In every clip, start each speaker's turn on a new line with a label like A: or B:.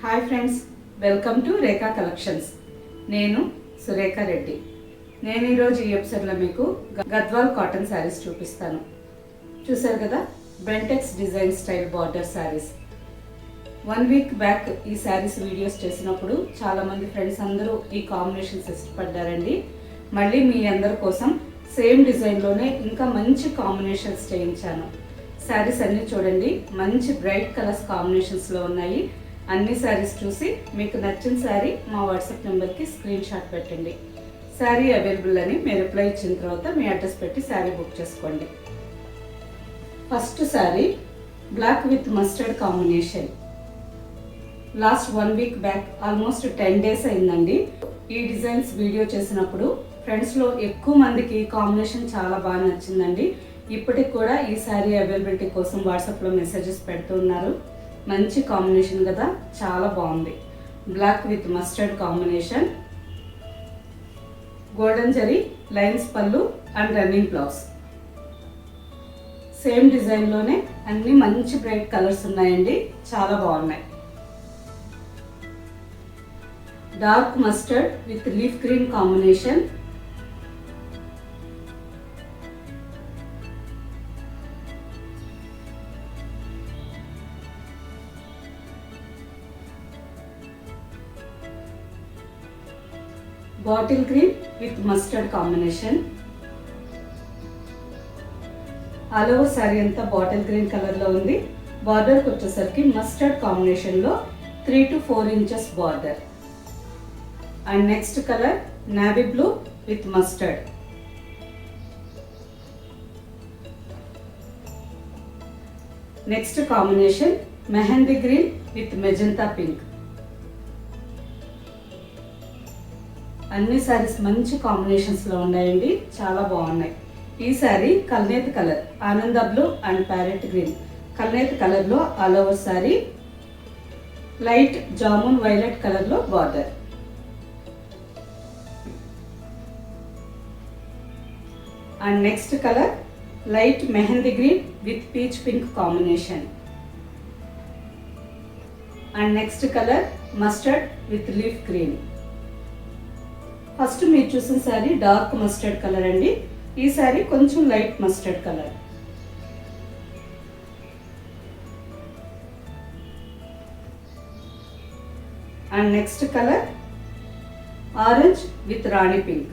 A: Hi friends, welcome to Rekha collections. నేను సురేఖ రెడ్డి. నేను ఈరోజు ఈ ఎపిసోడ్లో మీకు గద్వాల్ కాటన్ శారీస్ చూపిస్తాను. చూసారు కదా, Bentex design style border saris. 1 week back ఈ శారీస్ వీడియోస్ చేసినప్పుడు చాలామంది ఫ్రెండ్స్ అందరూ ఈ కాంబినేషన్స్ ఇష్టపడ్డారండి. మళ్ళీ మీ అందరి కోసం సేమ్ డిజైన్లోనే ఇంకా మంచి కాంబినేషన్స్ చేయించాను. శారీస్ అన్నీ చూడండి, మంచి బ్రైట్ కలర్స్ కాంబినేషన్స్లో ఉన్నాయి. అన్ని శారీస్ చూసి మీకు నచ్చిన శారీ మా వాట్సాప్ నెంబర్కి స్క్రీన్ షాట్ పెట్టండి. శారీ అవైలబుల్ అని మీరు రిప్లై ఇచ్చిన తర్వాత మీ అడ్రస్ పెట్టి శారీ బుక్ చేసుకోండి. First sari black with mustard combination. Last 1 week back almost 10 days అయిందండి ఈ డిజైన్స్ వీడియో చేసినప్పుడు. ఫ్రెండ్స్లో ఎక్కువ మందికి ఈ కాంబినేషన్ చాలా బాగా నచ్చిందండి. ఇప్పటికి కూడా ఈ శారీ అవైలబిలిటీ కోసం వాట్సాప్లో మెసేజెస్ పెడుతున్నారు. మంచి కాంబినేషన్ కదా, చాలా బాగుంది. Black with mustard combination, golden zari lines పళ్ళు అండ్ రన్నింగ్ బ్లౌజ్. సేమ్ డిజైన్లోనే అన్ని మంచి బ్రైట్ కలర్స్ ఉన్నాయండి, చాలా బాగున్నాయి. Dark mustard with leaf green combination, bottle green with mustard combination. All over sari అంతా బాటిల్ గ్రీన్ కలర్లో ఉంది. బార్డర్కి వచ్చేసరికి మస్టర్డ్ కాంబినేషన్లో 3 to 4 inches border. And next colour navy blue with mustard. Next combination mehndi green with magenta pink. అన్ని శారీస్ మంచి కాంబినేషన్స్లో ఉన్నాయండి, చాలా బాగున్నాయి. ఈ శారీ కల్నేత్ కలర్, ఆనంద బ్లూ అండ్ ప్యారెట్ గ్రీన్. కల్నేత్ కలర్లో all over sari, light jamun violet కలర్లో border. And next colour light mehndi green with peach pink combination. And next colour mustard with leaf green. First మీరు చూసిన శారీ డార్క్ మస్టర్డ్ కలర్ అండి. ఈ శారీ కొంచెం light mustard colour. And next colour orange with Rani pink.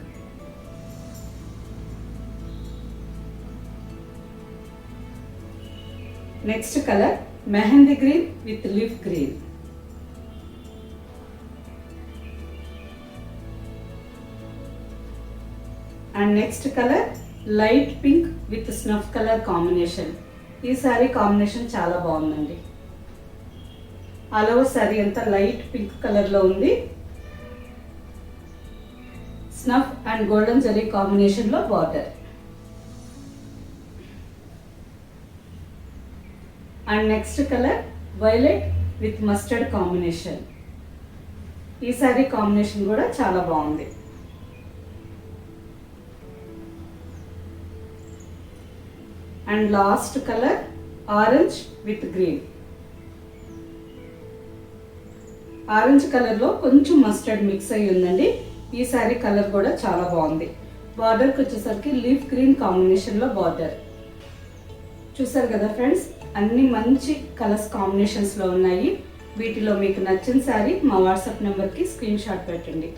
A: Next colour mehndi green with leaf green. And next colour light pink with snuff colour combination. ఈ sari combination చాలా బాగుందండి. All over sari అంతా light pink కలర్లో ఉంది. Snuff and golden zari కాంబినేషన్లో border. And next colour violet with mustard combination. ఈ sari combination కూడా చాలా బాగుంది. And last colour orange with green. Orange కలర్లో కొంచెం మస్టర్డ్ మిక్స్ అయ్యి ఉందండి. ఈ శారీ కలర్ కూడా చాలా బాగుంది. బార్డర్కి వచ్చేసరికి లీఫ్ గ్రీన్ కాంబినేషన్లో బార్డర్. చూసారు కదా ఫ్రెండ్స్, అన్ని మంచి కలర్స్ కాంబినేషన్స్లో ఉన్నాయి. వీటిలో మీకు నచ్చిన శారీ మా వాట్సాప్ నెంబర్కి స్క్రీన్ షాట్ పెట్టండి.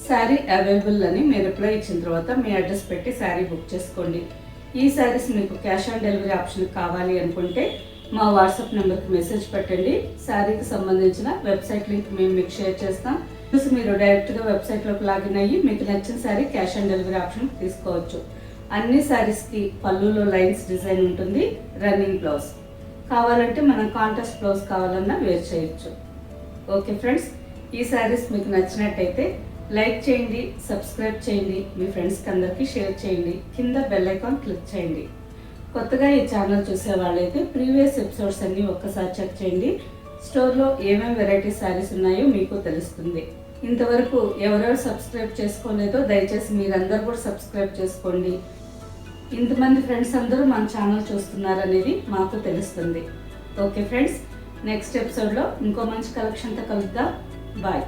A: శారీ అవైలబుల్ అని మీరు రిప్లై ఇచ్చిన తర్వాత మీ అడ్రస్ పెట్టి శారీ బుక్ చేసుకోండి. ఈ శారీస్ మీకు క్యాష్ ఆన్ డెలివరీ ఆప్షన్ కావాలి అనుకుంటే మా వాట్సాప్ నెంబర్కి మెసేజ్ పెట్టండి. శారీకి సంబంధించిన వెబ్సైట్ లింక్ మేము మీకు షేర్ చేస్తాం. చూసి మీరు డైరెక్ట్గా వెబ్సైట్లోకి లాగిన్ అయ్యి మీకు నచ్చిన sari cash on delivery option తీసుకోవచ్చు. అన్ని శారీస్కి పళ్ళులో లైన్స్ డిజైన్ ఉంటుంది, రన్నింగ్ బ్లౌజ్. కావాలంటే మనం కాంట్రాస్ట్ బ్లౌజ్ కావాలన్నా వేర్ చేయొచ్చు. ఓకే ఫ్రెండ్స్, ఈ శారీస్ మీకు నచ్చినట్టయితే లైక్ చేయండి, సబ్స్క్రైబ్ చేయండి, మీ ఫ్రెండ్స్కి అందరికీ షేర్ చేయండి. కింద బెల్ ఐకాన్ క్లిక్ చేయండి. కొత్తగా ఈ ఛానల్ చూసే వాళ్ళైతే ప్రీవియస్ ఎపిసోడ్స్ అన్నీ ఒక్కసారి చెక్ చేయండి. స్టోర్లో ఏమేమి వెరైటీ శారీస్ ఉన్నాయో మీకు తెలుస్తుంది. ఇంతవరకు ఎవరెవరు సబ్స్క్రైబ్ చేసుకోలేదో దయచేసి మీరందరూ కూడా సబ్స్క్రైబ్ చేసుకోండి. ఇంతమంది ఫ్రెండ్స్ అందరూ మన ఛానల్ చూస్తున్నారనేది మాకు తెలుస్తుంది. ఓకే ఫ్రెండ్స్, నెక్స్ట్ ఎపిసోడ్లో ఇంకో మంచి కలెక్షన్తో కలుద్దాం. బాయ్.